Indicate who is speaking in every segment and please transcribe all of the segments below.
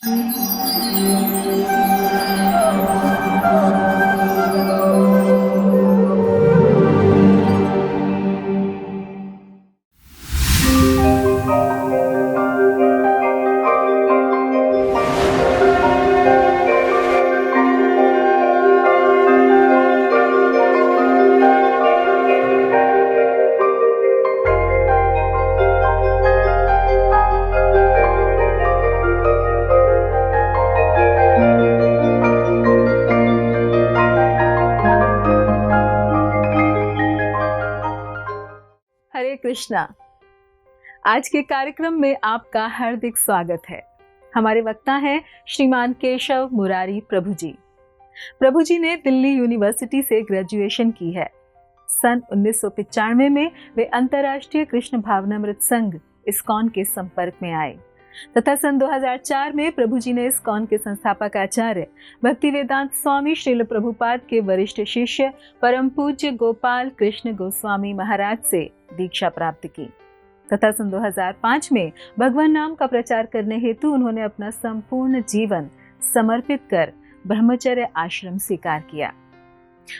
Speaker 1: हरे कृष्णा। आज के कार्यक्रम में आपका हार्दिक स्वागत है। हमारे वक्ता हैं श्रीमान केशव मुरारी प्रभु जी। प्रभु जी ने दिल्ली यूनिवर्सिटी से ग्रेजुएशन की है। सन 1995 में वे अंतर्राष्ट्रीय कृष्ण भावनामृत संघ इस्कॉन के संपर्क में आए तथा सन 2004 में प्रभु जी ने इस्कॉन के संस्थापक आचार्य भक्तिवेदांत स्वामी श्रील प्रभुपाद के वरिष्ठ शिष्य परम पूज्य गोपाल कृष्ण गोस्वामी महाराज से दीक्षा प्राप्त की तथा सन 2005 में भगवान नाम का प्रचार करने हेतु उन्होंने अपना संपूर्ण जीवन समर्पित कर ब्रह्मचर्य आश्रम स्वीकार किया।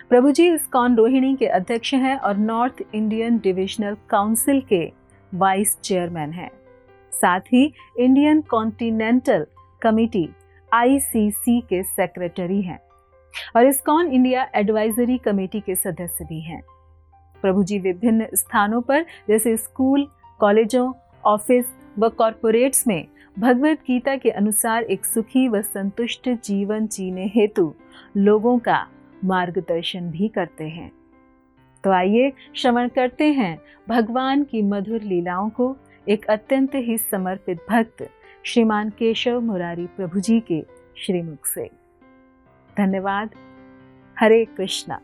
Speaker 1: प्रभु जी इस्कॉन रोहिणी के अध्यक्ष हैं और नॉर्थ इंडियन डिविजनल काउंसिल के वाइस चेयरमैन हैं। साथ ही इंडियन कॉन्टिनेंटल कमिटी ICC के सेक्रेटरी हैं और इस्कॉन इंडिया एडवाइजरी कमेटी के सदस्य भी हैं। प्रभु जी विभिन्न स्थानों पर जैसे स्कूल, कॉलेजों, ऑफिस व कॉरपोरेट्स में भगवत गीता के अनुसार एक सुखी व संतुष्ट जीवन जीने हेतु लोगों का मार्गदर्शन भी करते हैं। तो आइए श्रवण करते हैं भगवान की मधुर लीलाओं को एक अत्यंत ही समर्पित भक्त श्रीमान केशव मुरारी प्रभु जी के श्रीमुख से। धन्यवाद। हरे कृष्णा।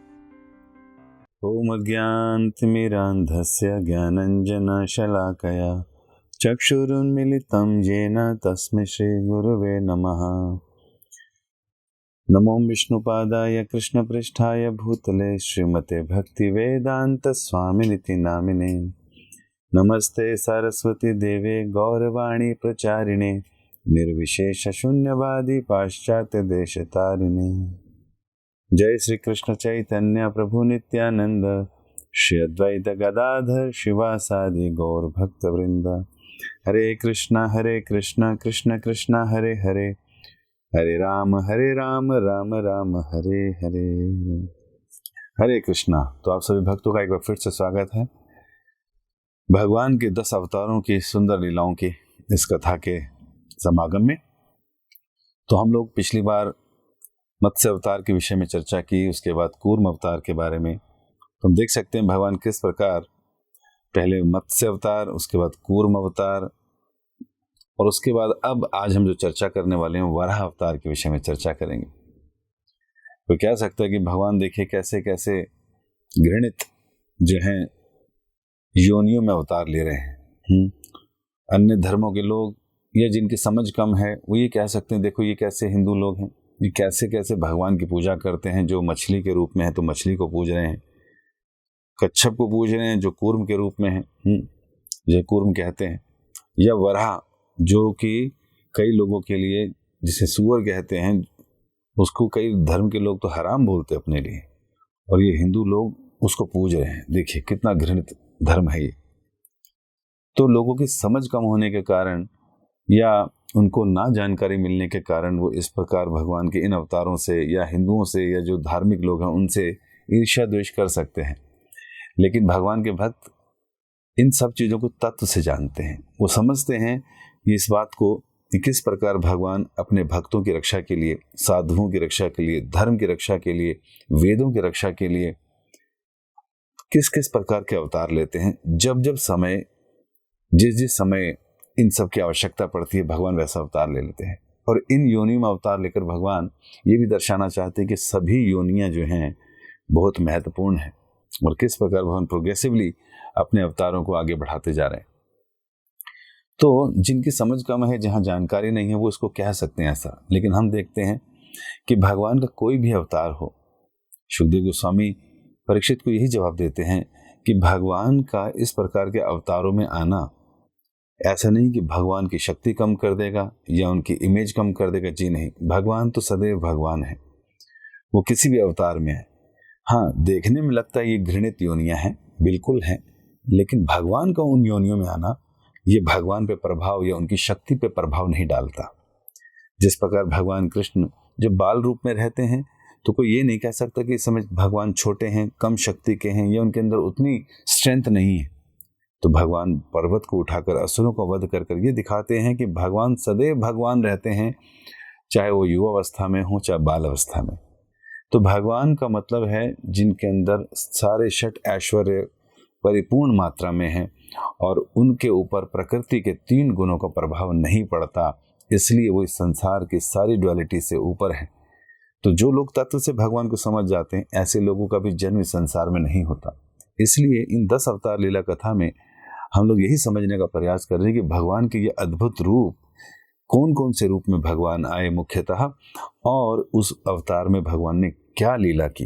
Speaker 2: ओम अज्ञानतिमिरान्धस्य ज्ञानञ्जनशलाकया चक्षुरुन्मीलितं येन तस्मै श्रीगुरवे नमः। नमो विष्णुपादाय कृष्णपृष्ठाय भूतले श्रीमते भक्तिवेदान्तस्वामिनिति नामिने। नमस्ते सरस्वती देवे गौरवाणी प्रचारिणे निर्विशेष शून्यवादी पाश्चात्य देशतारिणे। जय श्री कृष्ण चैतन्य प्रभु नित्यानंद श्री अद्वैत गदाधर शिवासादि गौर भक्त वृंद। हरे कृष्णा कृष्ण कृष्ण हरे हरे, हरे राम राम राम हरे हरे। हरे कृष्णा। तो आप सभी भक्तों का एक बार फिर से स्वागत है भगवान के 10 अवतारों की सुंदर लीलाओं की इस कथा के समागम में। तो हम लोग पिछली बार मत्स्य अवतार के विषय में चर्चा की, उसके बाद कूर्म अवतार के बारे में। तो हम देख सकते हैं भगवान किस प्रकार पहले मत्स्य अवतार, उसके बाद कूर्म अवतार और उसके बाद अब आज हम जो चर्चा करने वाले हैं वराह अवतार के विषय में चर्चा करेंगे। तो कह सकता है कि भगवान देखिए कैसे कैसे घृणित जो हैं योनियों में अवतार ले रहे हैं। अन्य धर्मों के लोग या जिनकी समझ कम है वो ये कह सकते हैं देखो ये कैसे हिंदू लोग हैं, ये कैसे कैसे भगवान की पूजा करते हैं। जो मछली के रूप में है तो मछली को पूज रहे हैं, कच्छप को पूज रहे हैं जो कूर्म के रूप में है, जो कूर्म कहते हैं, या वराह जो कि कई लोगों के लिए जिसे सुअर कहते हैं उसको कई धर्म के लोग तो हराम बोलते अपने लिए, और ये हिंदू लोग उसको पूज रहे हैं। देखिए कितना घृणित धर्म है ये। तो लोगों की समझ कम होने के कारण या उनको ना जानकारी मिलने के कारण वो इस प्रकार भगवान के इन अवतारों से या हिंदुओं से या जो धार्मिक लोग हैं उनसे ईर्ष्या द्वेष कर सकते हैं। लेकिन भगवान के भक्त इन सब चीज़ों को तत्व से जानते हैं। वो समझते हैं इस बात को कि किस प्रकार भगवान अपने भक्तों की रक्षा के लिए, साधुओं की रक्षा के लिए, धर्म की रक्षा के लिए, वेदों की रक्षा के लिए किस किस प्रकार के अवतार लेते हैं। जब जब समय जिस समय इन सब की आवश्यकता पड़ती है भगवान वैसा अवतार ले लेते हैं। और इन योनियों में अवतार लेकर भगवान ये भी दर्शाना चाहते हैं कि सभी योनियां जो हैं बहुत महत्वपूर्ण हैं और किस प्रकार भगवान प्रोग्रेसिवली अपने अवतारों को आगे बढ़ाते जा रहे हैं। तो जिनकी समझ कम है, जहाँ जानकारी नहीं है, वो इसको कह सकते हैं ऐसा। लेकिन हम देखते हैं कि भगवान का कोई भी अवतार हो, सुखदेव गोस्वामी परीक्षित को यही जवाब देते हैं कि भगवान का इस प्रकार के अवतारों में आना ऐसा नहीं कि भगवान की शक्ति कम कर देगा या उनकी इमेज कम कर देगा, जी नहीं, भगवान तो सदैव भगवान है, वो किसी भी अवतार में है। हाँ, देखने में लगता है ये घृणित योनियां हैं, बिल्कुल हैं, लेकिन भगवान का उन योनियों में आना ये भगवान पे प्रभाव या उनकी शक्ति पे प्रभाव नहीं डालता। जिस प्रकार भगवान कृष्ण जब बाल रूप में रहते हैं तो कोई ये नहीं कह सकता कि इस समय भगवान छोटे हैं, कम शक्ति के हैं या उनके अंदर उतनी स्ट्रेंथ नहीं है। तो भगवान पर्वत को उठाकर असुरों को वध कर ये दिखाते हैं कि भगवान सदैव भगवान रहते हैं, चाहे वो युवा अवस्था में हो चाहे बाल अवस्था में। तो भगवान का मतलब है जिनके अंदर सारे षट ऐश्वर्य परिपूर्ण मात्रा में है और उनके ऊपर प्रकृति के 3 गुणों का प्रभाव नहीं पड़ता, इसलिए वो इस संसार की सारी ड्युअलिटी से ऊपर है। तो जो लोग तत्व से भगवान को समझ जाते हैं, ऐसे लोगों का भी जन्म इस संसार में नहीं होता। इसलिए इन 10 अवतार लीला कथा में हम लोग यही समझने का प्रयास कर रहे हैं कि भगवान के ये अद्भुत रूप, कौन कौन से रूप में भगवान आए मुख्यतः, और उस अवतार में भगवान ने क्या लीला की।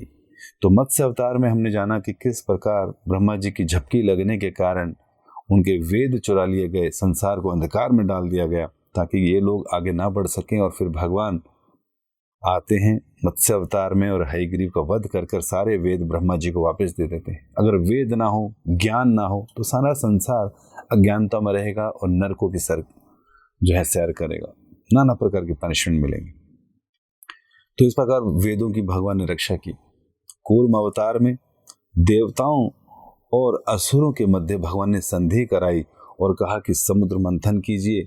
Speaker 2: तो मत्स्य अवतार में हमने जाना कि किस प्रकार ब्रह्मा जी की झपकी लगने के कारण उनके वेद चुरा लिए गए, संसार को अंधकार में डाल दिया गया ताकि ये लोग आगे ना बढ़ सकें। और फिर भगवान आते हैं मत्स्य अवतार में और हयग्रीव का वध कर सारे वेद ब्रह्मा जी को वापस दे देते हैं। अगर वेद ना हो, ज्ञान ना हो, तो सारा संसार अज्ञानता में रहेगा और नरकों की सर जो है सैर करेगा, नाना प्रकार की पनिशमेंट मिलेंगी। तो इस प्रकार वेदों की भगवान ने रक्षा की। कूर्म अवतार में देवताओं और असुरों के मध्य भगवान ने संधि कराई और कहा कि समुद्र मंथन कीजिए।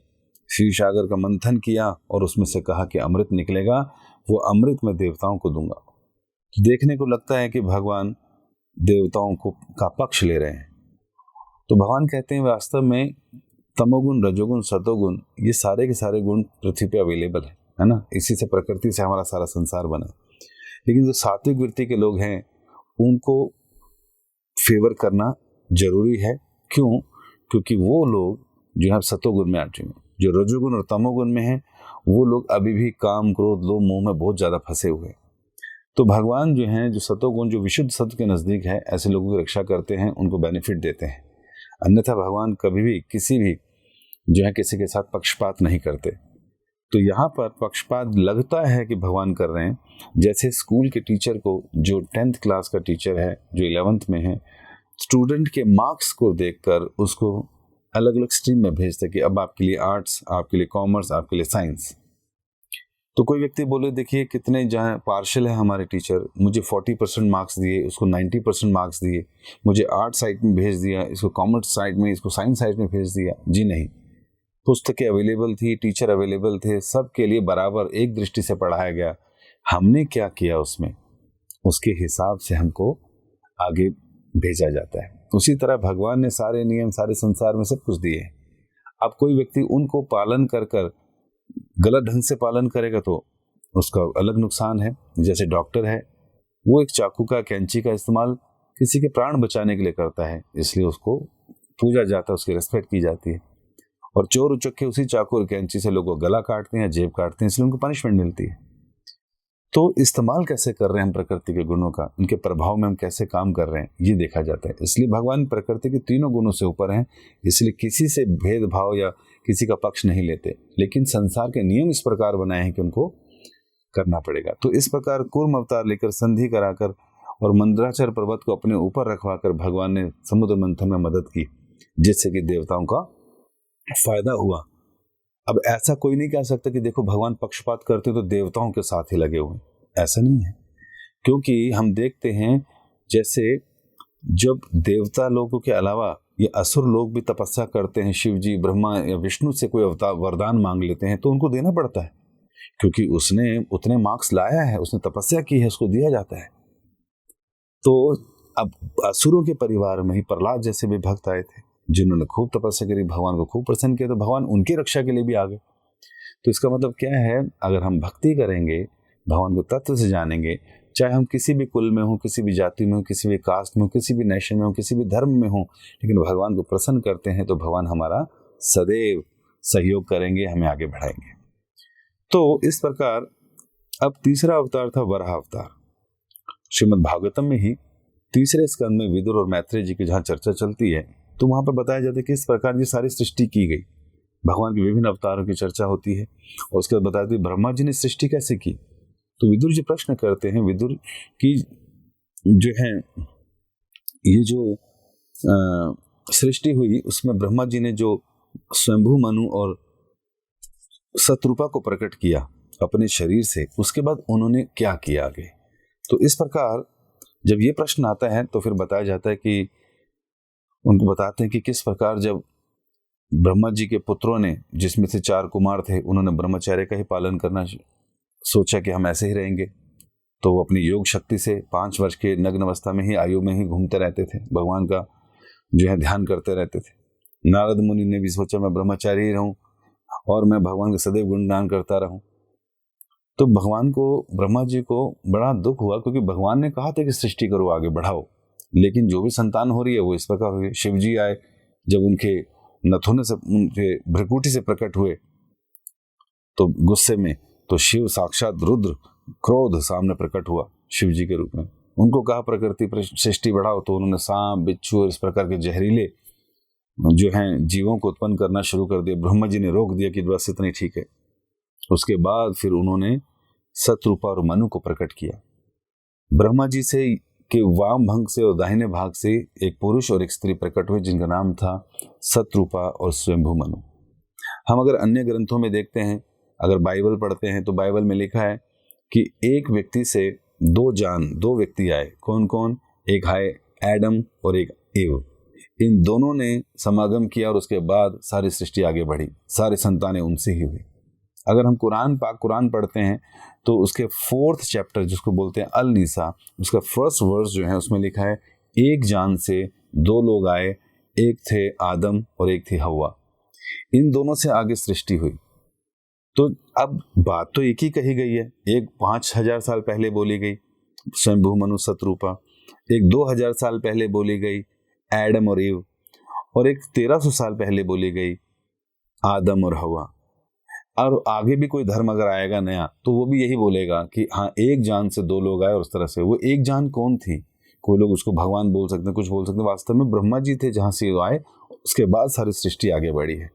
Speaker 2: क्षीर सागर का मंथन किया और उसमें से कहा कि अमृत निकलेगा, वो अमृत मैं देवताओं को दूंगा। देखने को लगता है कि भगवान देवताओं को का पक्ष ले रहे हैं। तो भगवान कहते हैं वास्तव में तमोगुण, रजोगुण, सतोगुण, ये सारे के सारे गुण पृथ्वी पे अवेलेबल है ना। इसी से प्रकृति से हमारा सारा संसार बना। लेकिन जो सात्विक वृत्ति के लोग हैं उनको फेवर करना जरूरी है। क्यों? क्योंकि वो लोग जो है सतोगुण में आ चुके हैं। जो रजोगुण और तमोगुण में है वो लोग अभी भी काम, क्रोध, लोभ, मोह में बहुत ज्यादा फंसे हुए। तो भगवान जो हैं, जो सतोगुण, जो विशुद्ध सत्व के नजदीक है, ऐसे लोगों की रक्षा करते हैं, उनको बेनिफिट देते हैं। अन्यथा भगवान कभी भी किसी भी जो है किसी के साथ पक्षपात नहीं करते। तो यहाँ पर पक्षपात लगता है कि भगवान कर रहे हैं। जैसे स्कूल के टीचर को, जो 10th क्लास का टीचर है, जो 11th में है, स्टूडेंट के मार्क्स को देखकर उसको अलग अलग स्ट्रीम में भेजते कि अब आपके लिए आर्ट्स, आपके लिए कॉमर्स, आपके लिए साइंस। तो कोई व्यक्ति बोले देखिए कितने जहाँ पार्शल है हमारे टीचर, मुझे 40% मार्क्स दिए, उसको 90% मार्क्स दिए, मुझे आर्ट साइड में भेज दिया, इसको कॉमर्स साइड में, इसको साइंस साइड में भेज दिया। जी नहीं, पुस्तकें अवेलेबल थी, टीचर अवेलेबल थे, सबके लिए बराबर एक दृष्टि से पढ़ाया गया। हमने क्या किया उसमें, उसके हिसाब से हमको आगे भेजा जाता है। उसी तरह भगवान ने सारे नियम सारे संसार में सब कुछ दिए। अब कोई व्यक्ति उनको पालन कर गलत ढंग से पालन करेगा तो उसका अलग नुकसान है। जैसे डॉक्टर है, वो एक चाकू का, कैंची का इस्तेमाल किसी के प्राण बचाने के लिए करता है, इसलिए उसको पूजा जाता है, उसकी रिस्पेक्ट की जाती है। और चोर उचक्के उसी चाकू और कैंची से लोगों को गला काटते हैं, जेब काटते हैं, इसलिए उनको पनिशमेंट मिलती है। तो इस्तेमाल कैसे कर रहे हैं हम प्रकृति के गुणों का, उनके प्रभाव में हम कैसे काम कर रहे हैं, ये देखा जाता है। इसलिए भगवान प्रकृति के 3 गुणों से ऊपर हैं, इसलिए किसी से भेदभाव या किसी का पक्ष नहीं लेते। लेकिन संसार के नियम इस प्रकार बनाए हैं कि उनको करना पड़ेगा। तो इस प्रकार कूर्म अवतार लेकर संधि कराकर और मंदराचल पर्वत को अपने ऊपर रखवाकर भगवान ने समुद्र मंथन में मदद की, जिससे कि देवताओं का फायदा हुआ। अब ऐसा कोई नहीं कह सकता कि देखो भगवान पक्षपात करते तो देवताओं के साथ ही लगे हुए, ऐसा नहीं है। क्योंकि हम देखते हैं जैसे जब देवता लोगों के अलावा ये असुर लोग भी तपस्या करते हैं, शिव जी, ब्रह्मा या विष्णु से कोई अवतार वरदान मांग लेते हैं तो उनको देना पड़ता है, क्योंकि उसने उतने मार्क्स लाया है, उसने तपस्या की है, उसको दिया जाता है। तो अब असुरों के परिवार में ही प्रहलाद जैसे भी भक्त आए थे, जिन्होंने खूब तपस्या करी, भगवान को खूब प्रसन्न किया, तो भगवान उनकी रक्षा के लिए भी आ गए। तो इसका मतलब क्या है, अगर हम भक्ति करेंगे, भगवान को तत्व से जानेंगे, चाहे हम किसी भी कुल में हो, किसी भी जाति में हो, किसी भी कास्ट में हो, किसी भी नेशन में हो, किसी भी धर्म में हो, लेकिन भगवान को प्रसन्न करते हैं तो भगवान हमारा सदैव सहयोग करेंगे, हमें आगे बढ़ाएंगे। तो इस प्रकार अब तीसरा अवतार था वराह अवतार। श्रीमद् भागवतम में ही तीसरे स्कंद में विदुर और मैत्रेय जी की जहाँ चर्चा चलती है, तो वहां पर बताया जाता है कि इस प्रकार ये सारी सृष्टि की गई। भगवान के विभिन्न अवतारों की चर्चा होती है और उसके बाद बताते हैं ब्रह्मा जी ने सृष्टि कैसे की। तो विदुर जी प्रश्न करते हैं, विदुर की जो है ये जो सृष्टि हुई उसमें ब्रह्मा जी ने जो स्वयंभू मनु और शत्रुपा को प्रकट किया अपने शरीर से, उसके बाद उन्होंने क्या किया आगे। तो इस प्रकार जब ये प्रश्न आता है तो फिर बताया जाता है कि उनको बताते हैं कि किस प्रकार जब ब्रह्मा जी के पुत्रों ने, जिसमें से 4 कुमार थे, उन्होंने ब्रह्मचर्य का ही पालन करना सोचा कि हम ऐसे ही रहेंगे, तो वो अपनी योग शक्ति से 5 वर्ष के नग्न अवस्था में ही आयु में ही घूमते रहते थे, भगवान का जो है ध्यान करते रहते थे। नारद मुनि ने भी सोचा मैं ब्रह्मचारी ही रहूं और मैं भगवान का सदैव गुणगान करता रहूं। तो भगवान को, ब्रह्मा जी को बड़ा दुख हुआ, क्योंकि भगवान ने कहा था कि सृष्टि करो, आगे बढ़ाओ, लेकिन जो भी संतान हो रही है वो इस प्रकार हो रही है। शिव जी आए, जब उनके नथुने से, उनके भ्रकुटी से प्रकट हुए तो गुस्से में, तो शिव साक्षात रुद्र क्रोध सामने प्रकट हुआ शिव जी के रूप में। उनको कहा प्रकृति सृष्टि बढ़ाओ, तो उन्होंने सांप, बिच्छू और इस प्रकार के जहरीले जो हैं जीवों को उत्पन्न करना शुरू कर दिया। ब्रह्मा जी ने रोक दिया कि बस इतनी ठीक है। उसके बाद फिर उन्होंने शत्रुपा और मनु को प्रकट किया। ब्रह्मा जी से के वाम भाग से और दाहिने भाग से एक पुरुष और एक स्त्री प्रकट हुए, जिनका नाम था शत्रुपा और स्वयंभू मनु। हम अगर अन्य ग्रंथों में देखते हैं, अगर बाइबल पढ़ते हैं, तो बाइबल में लिखा है कि एक व्यक्ति से 2 व्यक्ति आए। कौन कौन? एक आए एडम और एक एव। इन दोनों ने समागम किया और उसके बाद सारी सृष्टि आगे बढ़ी, सारी संतानें उनसे ही हुई। अगर हम कुरान पढ़ते हैं तो उसके 4th चैप्टर, जिसको बोलते हैं अल निसा, उसका 1st वर्स जो है उसमें लिखा है, एक जान से 2 लोग आए, एक थे आदम और एक थी हव्वा। इन दोनों से आगे सृष्टि हुई। तो अब बात तो एक ही कही गई है। एक 5000 साल पहले बोली गई स्वयंभू मनु शत्रुपा, एक 2000 साल पहले बोली गई एडम और ईव, और एक 1300 साल पहले बोली गई आदम और हव्वा। और आगे भी कोई धर्म अगर आएगा नया, तो वो भी यही बोलेगा कि हाँ, एक जान से 2 लोग आए और उस तरह से। वो एक जान कौन थी? कोई लोग उसको भगवान बोल सकते हैं, कुछ बोल सकते हैं, वास्तव में ब्रह्मा जी थे जहाँ से आए, उसके बाद सारी सृष्टि आगे बढ़ी है।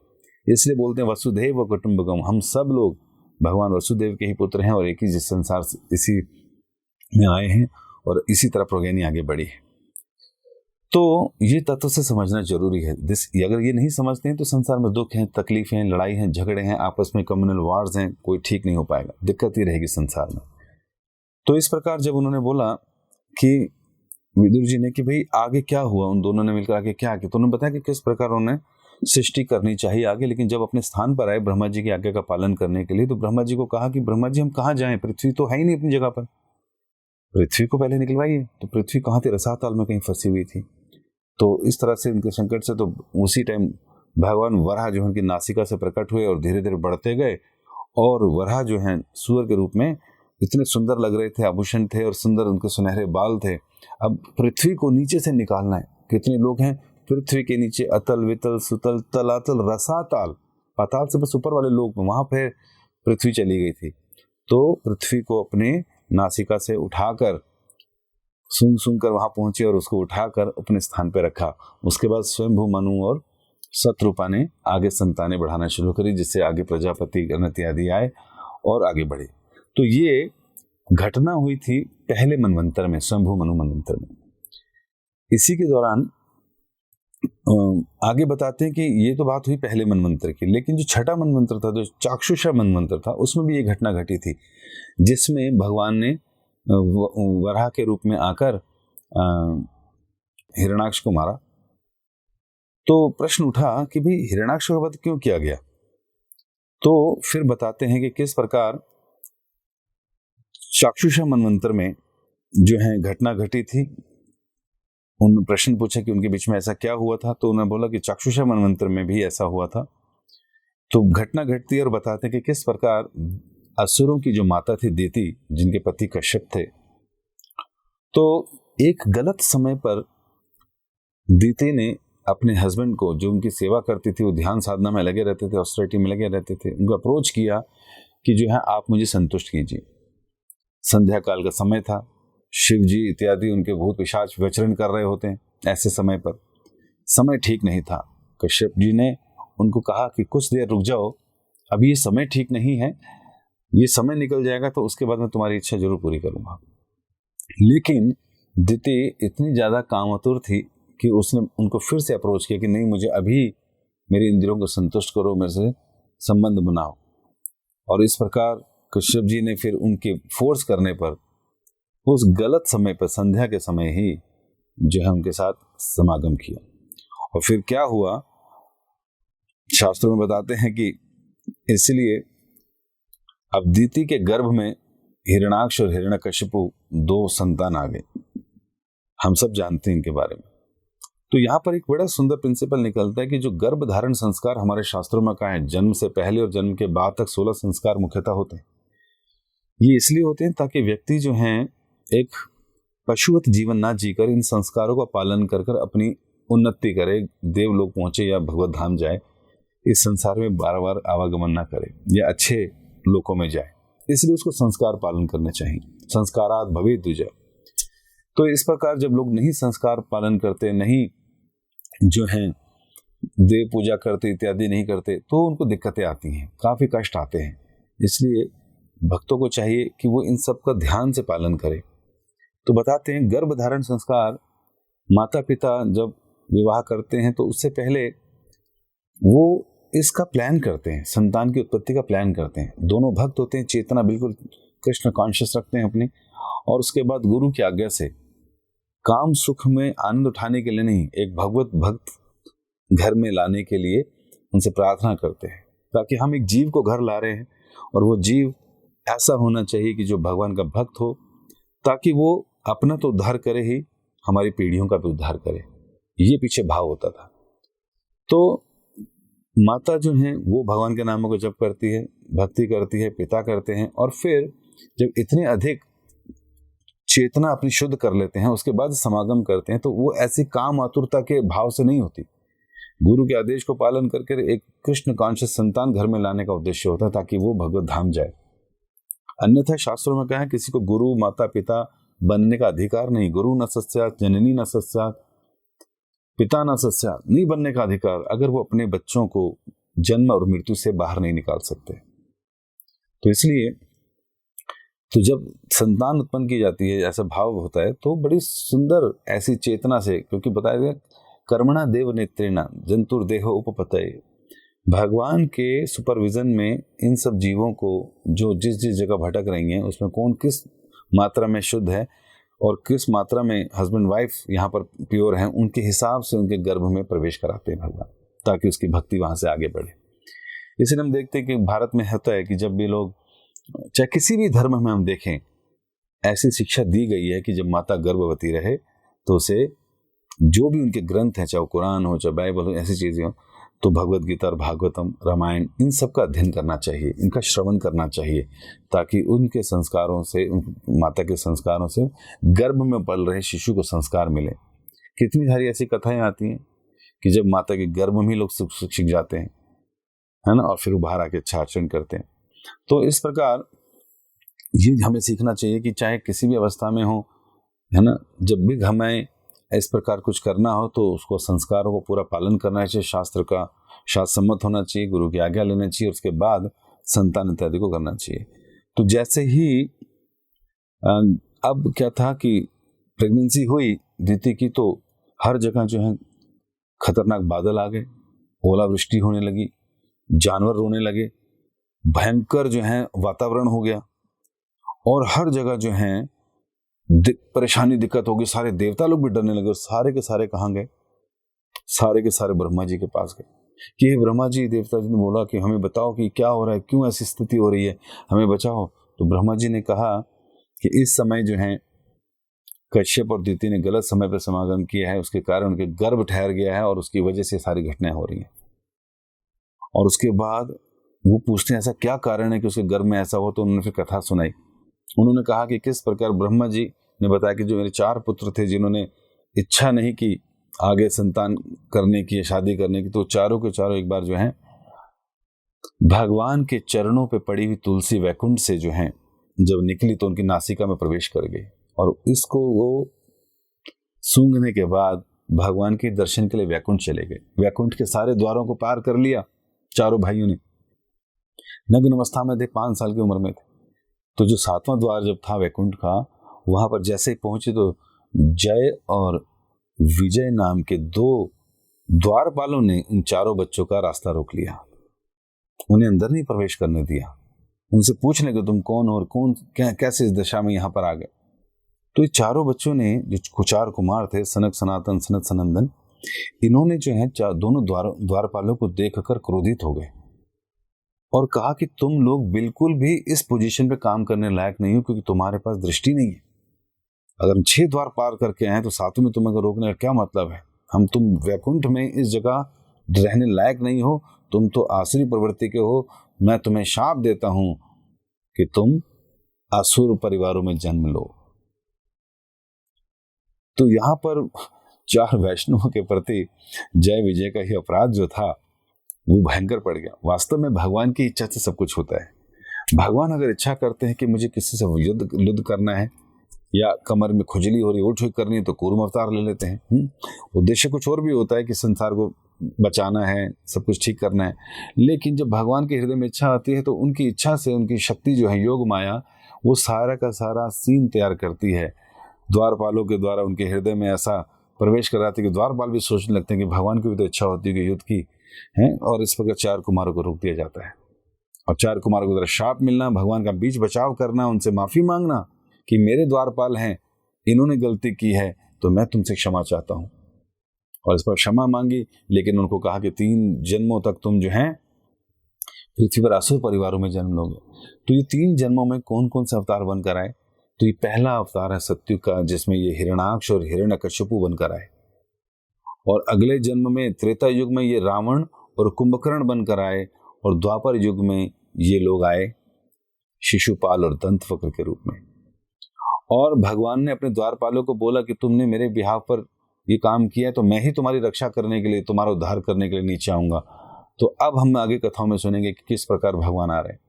Speaker 2: इसलिए बोलते हैं वसुधैव कुटुंबकम, हम सब लोग भगवान वसुदेव के ही पुत्र हैं और एक ही जिस संसार से इसी में आए हैं और इसी तरह प्रोगेनी आगे बढ़ी है। तो ये तत्व से समझना जरूरी है। अगर ये नहीं समझते हैं तो संसार में दुख हैं, तकलीफें हैं, लड़ाई हैं, झगड़े हैं, आपस में कम्युनल वार्स हैं, कोई ठीक नहीं हो पाएगा, दिक्कत ही रहेगी संसार में। तो इस प्रकार जब उन्होंने बोला कि विदुर जी ने कि भाई आगे क्या हुआ, उन दोनों ने मिलकर आगे क्या किया, तो उन्होंने बताया कि किस प्रकार उन्हें सृष्टि करनी चाहिए आगे। लेकिन जब अपने स्थान पर आए ब्रह्मा जी की आज्ञा का पालन करने के लिए, तो ब्रह्मा जी को कहा कि ब्रह्मा जी हम कहाँ जाएं, पृथ्वी तो है ही नहीं अपनी जगह पर, पृथ्वी को पहले निकलवाइए। तो पृथ्वी कहाँ थी? रसातल में कहीं फंसी हुई थी। तो इस तरह से उनके संकट से, तो उसी टाइम भगवान वराह जो है उनकी नासिका से प्रकट हुए और धीरे धीरे बढ़ते गए, और वराह जो है सूअर के रूप में इतने सुंदर लग रहे थे, आभूषण थे और सुंदर उनके सुनहरे बाल थे। अब पृथ्वी को नीचे से निकालना है। कितने लोग हैं पृथ्वी के नीचे? अतल, वितल, सुतल, तलातल, रसातल, पाताल से बस ऊपर वाले लोग, वहां पर पृथ्वी चली गई थी। तो पृथ्वी को अपने नासिका से उठाकर सूंघ कर वहां पहुंचे और उसको उठाकर अपने स्थान पर रखा। उसके बाद स्वयंभू मनु और शत्रुपा ने आगे संतानें बढ़ाना शुरू करी, जिससे आगे प्रजापति गणति आदि आए और आगे बढ़े। तो ये घटना हुई थी पहले मनवंतर में, स्वयंभू मनु मनवंतर में। इसी के दौरान आगे बताते हैं कि ये तो बात हुई पहले मनवंतर की, लेकिन जो छठा मनवंतर था, जो चाक्षुषा मनवंतर था, उसमें भी ये घटना घटी थी, जिसमें भगवान ने वराह के रूप में आकर हिरण्याक्ष को मारा। तो प्रश्न उठा कि भाई हिरण्याक्ष का वध क्यों किया गया? तो फिर बताते हैं कि किस प्रकार चाक्षुषा मनवंतर में जो है घटना घटी थी। उन प्रश्न पूछा कि उनके बीच में ऐसा क्या हुआ था, तो उन्होंने बोला कि चाक्षुषा मनवंतर में भी ऐसा हुआ था। तो घटना घटती है और बताते हैं कि किस प्रकार असुरों की जो माता थी देती, जिनके पति कश्यप थे, तो एक गलत समय पर दीति ने अपने हस्बैंड को, जो उनकी सेवा करती थी, वो ध्यान साधना में लगे रहते थे, ऑस्टेरिटी में लगे रहते थे, उनको अप्रोच किया कि जो है आप मुझे संतुष्ट कीजिए। संध्या काल का समय था, शिव जी इत्यादि उनके भूत पिशाच विचरण कर रहे होते हैं। ऐसे समय पर समय ठीक नहीं था। कश्यप जी ने उनको कहा कि कुछ देर रुक जाओ, अभी ये समय ठीक नहीं है, ये समय निकल जाएगा तो उसके बाद मैं तुम्हारी इच्छा जरूर पूरी करूंगा। लेकिन दिति इतनी ज़्यादा कामातुर थी कि उसने उनको फिर से अप्रोच किया कि नहीं, मुझे अभी मेरे इंद्रियों को संतुष्ट करो, मेरे से संबंध बनाओ। और इस प्रकार कश्यप जी ने फिर उनके फोर्स करने पर उस गलत समय पर, संध्या के समय ही जो है उनके साथ समागम किया। और फिर क्या हुआ, शास्त्रों में बताते हैं कि इसलिए अब दिति के गर्भ में हिरण्याक्ष और हिरण्यकशिपु 2 संतान आ गए। हम सब जानते हैं इनके बारे में। तो यहाँ पर एक बड़ा सुंदर प्रिंसिपल निकलता है कि जो गर्भ धारण संस्कार हमारे शास्त्रों में कहा है, जन्म से पहले और जन्म के बाद तक 16 संस्कार मुख्यतः होते हैं। ये इसलिए होते हैं ताकि व्यक्ति जो है एक पशुवत जीवन ना जीकर इन संस्कारों का पालन कर कर अपनी उन्नति करे, देवलोक पहुंचे या भगवत धाम जाए, इस संसार में बार बार आवागमन ना करे या अच्छे लोकों में जाए। इसलिए उसको संस्कार पालन करने चाहिए। संस्कारात् भवेत् द्विजः। तो इस प्रकार जब लोग नहीं संस्कार पालन करते, नहीं जो है देव पूजा करते इत्यादि नहीं करते, तो उनको दिक्कतें आती हैं, काफी कष्ट आते हैं। इसलिए भक्तों को चाहिए कि वो इन सब का ध्यान से पालन करे। तो बताते हैं गर्भ धारण संस्कार माता पिता जब विवाह करते हैं तो उससे पहले वो इसका प्लान करते हैं, संतान की उत्पत्ति का प्लान करते हैं। दोनों भक्त होते हैं, चेतना बिल्कुल कृष्ण कॉन्शियस रखते हैं अपनी, और उसके बाद गुरु की आज्ञा से काम सुख में आनंद उठाने के लिए नहीं, एक भगवत भक्त घर में लाने के लिए उनसे प्रार्थना करते हैं, ताकि हम एक जीव को घर ला रहे हैं और वो जीव ऐसा होना चाहिए कि जो भगवान का भक्त हो, ताकि वो अपना तो उद्धार करे ही, हमारी पीढ़ियों का भी उद्धार करे। ये पीछे भाव होता था। तो माता जो है वो भगवान के नामों को जप करती है, भक्ति करती है, पिता करते हैं, और फिर जब इतने अधिक चेतना अपनी शुद्ध कर लेते हैं उसके बाद समागम करते हैं, तो वो ऐसी काम आतुरता के भाव से नहीं होती। गुरु के आदेश को पालन करके एक कृष्ण कॉन्शियस संतान घर में लाने का उद्देश्य होता है, ताकि वो भगवत धाम जाए। अन्यथा शास्त्रों में कहा है किसी को गुरु माता पिता बनने का अधिकार नहीं। गुरु न सस्यात्, जननी न सस्यात्, पिता न सस्यात्, नहीं बनने का अधिकार, अगर वो अपने बच्चों को जन्म और मृत्यु से बाहर नहीं निकाल सकते। तो इसलिए तो जब संतान उत्पन्न की जाती है, ऐसा भाव होता है, तो बड़ी सुंदर ऐसी चेतना से, क्योंकि बताया गया कर्मणा देव नेत्रेणा जंतुर्देहो उपपतये, भगवान के सुपरविजन में इन सब जीवों को जो जिस जिस जगह भटक रही हैं उसमें कौन किस मात्रा में शुद्ध है और किस मात्रा में हस्बैंड वाइफ यहाँ पर प्योर हैं, उनके हिसाब से उनके गर्भ में प्रवेश कराते हैं भगवान, ताकि उसकी भक्ति वहाँ से आगे बढ़े। इसलिए हम देखते हैं कि भारत में होता है कि जब भी लोग, चाहे किसी भी धर्म में हम देखें, ऐसी शिक्षा दी गई है कि जब माता गर्भवती रहे तो उसे जो भी उनके ग्रंथ हैं, चाहे कुरान हो चाहे बाइबल हो, ऐसी चीजें हो, तो भगवत गीता और भागवतम रामायण इन सब का अध्ययन करना चाहिए, इनका श्रवण करना चाहिए, ताकि उनके संस्कारों से, माता के संस्कारों से गर्भ में पल रहे शिशु को संस्कार मिले। कितनी सारी ऐसी कथाएं आती हैं कि जब माता के गर्भ में ही लोग शिक्षित जाते हैं, है ना, और फिर बाहर आके अच्छा आचरण करते हैं। तो इस प्रकार ये हमें सीखना चाहिए कि चाहे किसी भी अवस्था में हो, है ना, जब भी हमें इस प्रकार कुछ करना हो तो उसको संस्कारों को पूरा पालन करना चाहिए, शास्त्र का शास्त्र सम्मत होना चाहिए, गुरु की आज्ञा लेना चाहिए, उसके बाद संतान इत्यादि को करना चाहिए। तो जैसे ही अब क्या था कि प्रेगनेंसी हुई दिति की, तो हर जगह जो है खतरनाक बादल आ गए, ओलावृष्टि होने लगी, जानवर रोने लगे, भयंकर जो है वातावरण हो गया, और हर जगह जो है परेशानी दिक्कत होगी। सारे देवता लोग भी डरने लगे, और सारे के सारे कहाँ गए? सारे के सारे ब्रह्मा जी के पास गए कि हे ब्रह्मा जी, देवता जी ने बोला कि हमें बताओ कि क्या हो रहा है, क्यों ऐसी स्थिति हो रही है, हमें बचाओ। तो ब्रह्मा जी ने कहा कि इस समय जो है कश्यप और दिति ने गलत समय पर समागम किया है, उसके कारण उनके गर्भ ठहर गया है और उसकी वजह से सारी घटनाएं हो रही हैं। और उसके बाद वो पूछते हैं ऐसा क्या कारण है कि उसके गर्भ में ऐसा हो, तो उन्होंने फिर कथा सुनाई। उन्होंने कहा कि किस प्रकार ब्रह्मा जी ने बताया कि जो मेरे 4 पुत्र थे जिन्होंने इच्छा नहीं की आगे संतान करने की, शादी करने की, तो चारों के चारों एक बार जो है भगवान के चरणों पे पड़ी हुई तुलसी वैकुंठ से जो है जब निकली तो उनकी नासिका में प्रवेश कर गई, और इसको वो सूंघने के बाद भगवान के दर्शन के लिए वैकुंठ चले गए। वैकुंठ के सारे द्वारों को पार कर लिया चारों भाइयों ने। नग्न अवस्था में थे, 5 साल की उम्र में थे। तो जो 7वां द्वार जब था वैकुंठ का, वहां पर जैसे ही पहुंचे तो जय और विजय नाम के 2 द्वारपालों ने इन चारों बच्चों का रास्ता रोक लिया, उन्हें अंदर नहीं प्रवेश करने दिया। उनसे पूछने कि तुम कौन हो और कौन कैसे इस दशा में यहां पर आ गए। तो ये चारों बच्चों ने, जो 4 कुमार थे, सनक, सनातन, सनत, सनंदन, इन्होंने जो है दोनों द्वारपालों को देखकर क्रोधित हो गए और कहा कि तुम लोग बिल्कुल भी इस पोजीशन पे काम करने लायक नहीं हो, क्योंकि तुम्हारे पास दृष्टि नहीं है। अगर हम 6 द्वार पार करके आए तो 7वें में तुम्हें रोकने का क्या मतलब है? तुम वैकुंठ में इस जगह रहने लायक नहीं हो, तुम तो आसुरी प्रवृत्ति के हो। मैं तुम्हें शाप देता हूं कि तुम असुर परिवारों में जन्म लो। तो यहां पर 4 वैष्णवों के प्रति जय विजय का ही अपराध जो था वो भयंकर पड़ गया। वास्तव में भगवान की इच्छा से सब कुछ होता है। भगवान अगर इच्छा करते हैं कि मुझे किसी से युद्ध करना है या कमर में खुजली हो रही, उठ करनी है, तो कूर्म अवतार ले लेते हैं। उद्देश्य कुछ और भी होता है कि संसार को बचाना है, सब कुछ ठीक करना है। लेकिन जब भगवान के हृदय में इच्छा आती है तो उनकी इच्छा से उनकी शक्ति जो है, योग माया, वो सारा का सारा सीन तैयार करती है। द्वारपालों के द्वारा उनके हृदय में ऐसा प्रवेश कराती है कि द्वारपाल भी सोचने लगते हैं कि भगवान की भी तो इच्छा होती है कि युद्ध की है। और इस प्रकार 4 कुमारों को रोक दिया जाता है। और 4 कुमारों को शाप मिलना, भगवान का बीच बचाव करना, उनसे माफी मांगना कि मेरे द्वारपाल हैं, इन्होंने गलती की है तो मैं तुमसे क्षमा चाहता हूं। और इस पर क्षमा मांगी, लेकिन उनको कहा कि 3 जन्मों तक तुम जो है पृथ्वी पर असुर परिवारों में जन्म लोगे। तो ये 3 जन्मों में कौन कौन से अवतार बनकर आए? तो ये पहला अवतार है सत्युग का, जिसमें ये हिरण्याक्ष और हिरण्यकश्यपु बनकर आए। और अगले जन्म में त्रेता युग में ये रावण और कुंभकर्ण बनकर आए। और द्वापर युग में ये लोग आए शिशुपाल और दंतवक्र के रूप में। और भगवान ने अपने द्वारपालों को बोला कि तुमने मेरे बिहाफ पर ये काम किया है तो मैं ही तुम्हारी रक्षा करने के लिए, तुम्हारा उद्धार करने के लिए नीचे आऊंगा। तो अब हम आगे कथाओं में सुनेंगे कि किस प्रकार भगवान आ रहे हैं।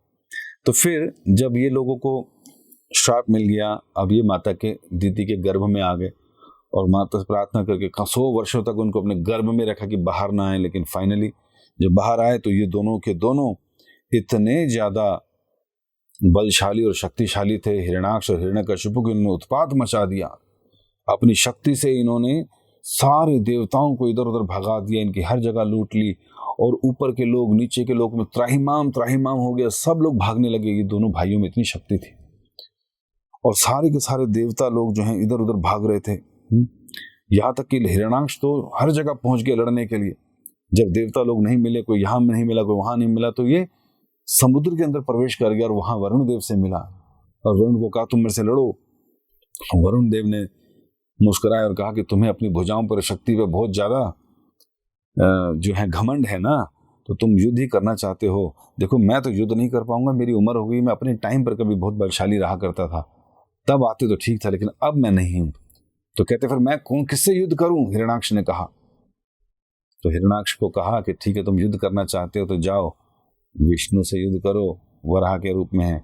Speaker 2: तो फिर जब ये लोगों को श्राप मिल गया, अब ये माता के दीदी के गर्भ में आ गए और माता से प्रार्थना करके 100 वर्षों तक उनको अपने गर्भ में रखा कि बाहर ना आए। लेकिन फाइनली जब बाहर आए तो ये दोनों के दोनों इतने ज्यादा बलशाली और शक्तिशाली थे, हिरण्याक्ष और हिरण्यकश्यपु, की इन्होंने उत्पात मचा दिया। अपनी शक्ति से इन्होंने सारे देवताओं को इधर उधर भगा दिया, इनकी हर जगह लूट ली। और ऊपर के लोग नीचे के लोग में त्राहिमाम त्राहिमाम हो गया, सब लोग भागने लगे। ये दोनों भाइयों में इतनी शक्ति थी और सारे के सारे देवता लोग जो हैं इधर उधर भाग रहे थे। यहाँ तक कि हिरण्याक्ष तो हर जगह पहुंच गया लड़ने के लिए। जब देवता लोग नहीं मिले, कोई यहाँ नहीं मिला, कोई वहां नहीं मिला, तो ये समुद्र के अंदर प्रवेश कर गया और वहां वरुण देव से मिला। और वरुण को कहा तुम मेरे से लड़ो। वरुण देव ने मुस्कुराया और कहा कि तुम्हें अपनी भुजाओं पर शक्ति पे बहुत ज्यादा जो है घमंड है ना, तो तुम युद्ध ही करना चाहते हो। देखो मैं तो युद्ध नहीं कर पाऊंगा, मेरी उम्र हो गई। मैं अपने टाइम पर कभी बहुत बलशाली रहा करता था, तब आते तो ठीक था, लेकिन अब मैं नहीं हूं। तो कहते फिर मैं कौन, किससे युद्ध करूं? हिरण्याक्ष ने कहा। तो हिरण्याक्ष को कहा कि ठीक है, तुम युद्ध करना चाहते हो तो जाओ विष्णु से युद्ध करो, वराह के रूप में है।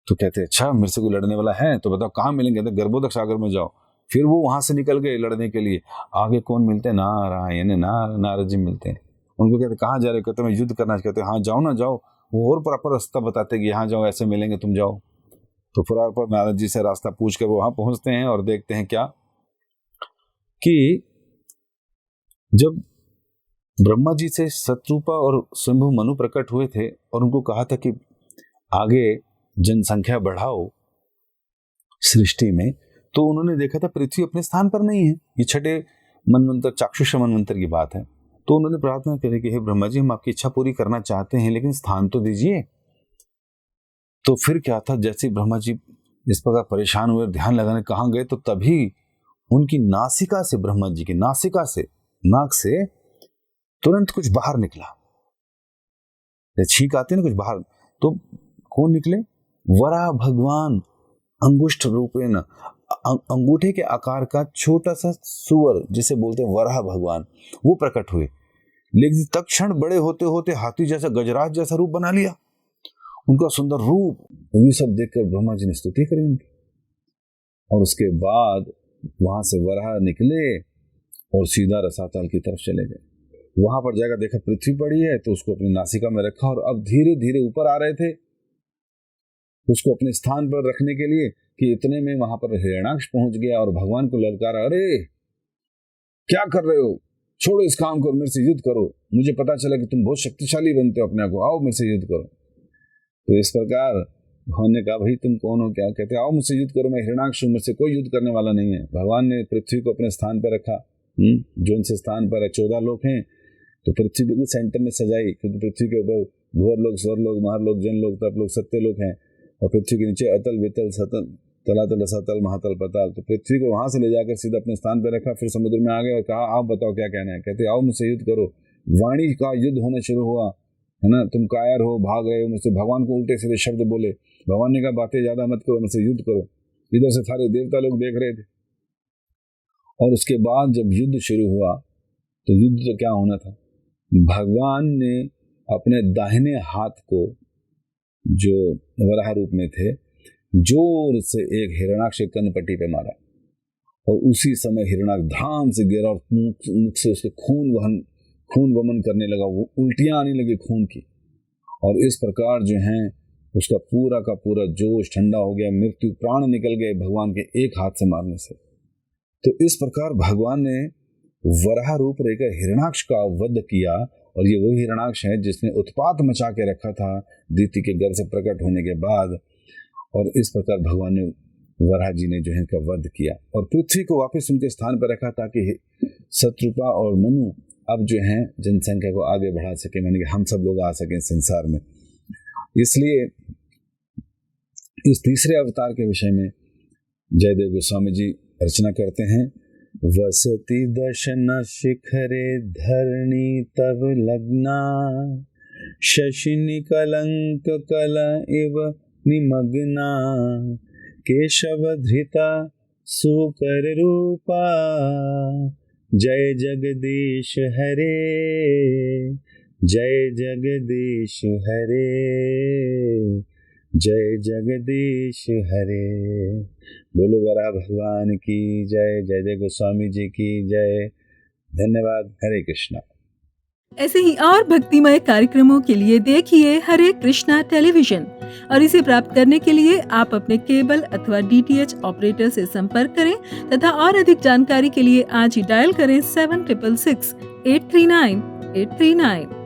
Speaker 2: तो कहते अच्छा मेरे से कोई लड़ने वाला है तो बताओ कहाँ मिलेंगे? कहते गर्भोदक सागर में जाओ। फिर वो वहां से निकल गए लड़ने के लिए। आगे कौन मिलते हैं? नारायण नारद जी मिलते हैं। उनको कहते कहाँ जा रहे हो? कहते मैं युद्ध करना। कहते हाँ जाओ ना, जाओ। वो और प्रॉपर रास्ता बताते कि यहाँ जाओ, ऐसे मिलेंगे, तुम जाओ। तो प्रॉपर नारद जी से रास्ता पूछ कर वो वहां पहुंचते हैं और देखते हैं क्या कि जब ब्रह्मा जी से सतरूपा और शंभु मनु प्रकट हुए थे और उनको कहा था कि आगे जनसंख्या बढ़ाओ सृष्टि में, तो उन्होंने देखा था पृथ्वी अपने स्थान पर नहीं है। ये 6ठे मनवंतर, चाक्षुष मनवंतर की बात है। तो उन्होंने प्रार्थना करी कि हे ब्रह्मा जी, हम आपकी इच्छा पूरी करना चाहते हैं, लेकिन स्थान तो दीजिए। तो फिर क्या था, जैसे ब्रह्मा जी इस प्रकार परेशान हुए, ध्यान लगाने कहाँ गए, तो तभी उनकी नासिका से, ब्रह्मा जी की नासिका से, नाक से तुरंत कुछ बाहर निकला। छींक आती है ना कुछ बाहर, तो कौन निकले? वराह भगवान अंगुष्ठ रूपेण, अंगूठे के आकार का छोटा सा सुअर जिसे बोलते हैं वराह भगवान, वो प्रकट हुए। लेकिन तत्क्षण बड़े होते होते हाथी जैसा, गजराज जैसा रूप बना लिया। उनका सुंदर रूप, ये सब देखकर ब्रह्मा जी ने स्तुति करी उनकी। और उसके बाद वहां से वराह निकले और सीधा रसातल की तरफ चले गए। वहां पर जाकर देखा पृथ्वी पड़ी है, तो उसको अपनी नासिका में रखा और अब धीरे धीरे ऊपर आ रहे थे उसको अपने स्थान पर रखने के लिए, कि इतने में वहां पर हिरण्याक्ष पहुंच गया और भगवान को ललकारा, अरे क्या कर रहे हो, छोड़ो इस काम को, मेरे से युद्ध करो, मुझे पता चला कि तुम बहुत शक्तिशाली बनते हो अपने को, आओ मेरे से युद्ध करो। तो इस प्रकार भगवान ने कहा, भाई तुम कौन हो, क्या कहते, आओ मुझसे युद्ध करो, मैं हिरण्याक्ष हूं, मुझसे कोई युद्ध करने वाला नहीं है। भगवान ने पृथ्वी को अपने स्थान पर रखा, जो उनसे स्थान पर है, 14 लोग हैं, तो पृथ्वी बिल्कुल सेंटर में सजाई, क्योंकि पृथ्वी के ऊपर भूर लोग, स्वर लोग, महर लोग, जन लोग, तप लोग, सत्य लोग हैं, और पृथ्वी के नीचे अतल, वितल, सतल, तलातल, रसातल, महातल, पताल। तो पृथ्वी को वहां से ले जाकर सीधा अपने स्थान पर रखा, फिर समुद्र में आ गए और कहा, आप बताओ क्या कहना है। कहते, आओ मुझसे युद्ध करो। वाणी का युद्ध होना शुरू हुआ, है ना, तुम कायर हो, भाग रहे हो मुझसे। भगवान को उल्टे सीधे शब्द बोले, भगवान ने कहा, बातें ज्यादा मत करो, मुझसे युद्ध करो। इधर से सारे देवता लोग देख रहे थे। और उसके बाद जब युद्ध शुरू हुआ, तो युद्ध तो क्या होना था, भगवान ने अपने दाहिने हाथ को, जो वराह रूप में थे, जोर से एक हिरण्याक्ष कनपट्टी पे मारा, और उसी समय हिरण्याक्ष धाम से गिरा और मुख से उसके खून वमन करने लगा, वो उल्टियां आने लगी खून की। और इस प्रकार जो है उसका पूरा का पूरा जोश ठंडा हो गया, मृत्यु, प्राण निकल गए भगवान के एक हाथ से मारने से। तो इस प्रकार भगवान ने वराह रूप रहकर हिरण्याक्ष का वध किया, और ये वही हिरण्याक्ष है जिसने उत्पात मचा के रखा था दीति के गर्भ से प्रकट होने के बाद। और इस प्रकार भगवान ने, वराह जी ने जो है का वध किया और पृथ्वी को वापस उनके स्थान पर रखा, ताकि शत्रुपा और मनु अब जो है जनसंख्या को आगे बढ़ा सके, यानी कि हम सब लोग आ सकें संसार में। इसलिए इस तीसरे अवतार के विषय में जयदेव गोस्वामी जी रचना करते हैं, वसति दशन शिखरे धरणी तव लग्ना, शशिनि कलंक कला इव निमग्ना, केशव धृता सुकर रूपा, जय जगदीश हरे, जय जगदीश हरे, जय जगदीश हरे। बोलो वराह भगवान की जय, जय गोस्वामी जी की जय। धन्यवाद। हरे कृष्णा।
Speaker 1: ऐसे ही और भक्तिमय कार्यक्रमों के लिए देखिए हरे कृष्णा टेलीविजन, और इसे प्राप्त करने के लिए आप अपने केबल अथवा DTH ऑपरेटर से संपर्क करें तथा और अधिक जानकारी के लिए आज ही डायल करें 7666 839 839।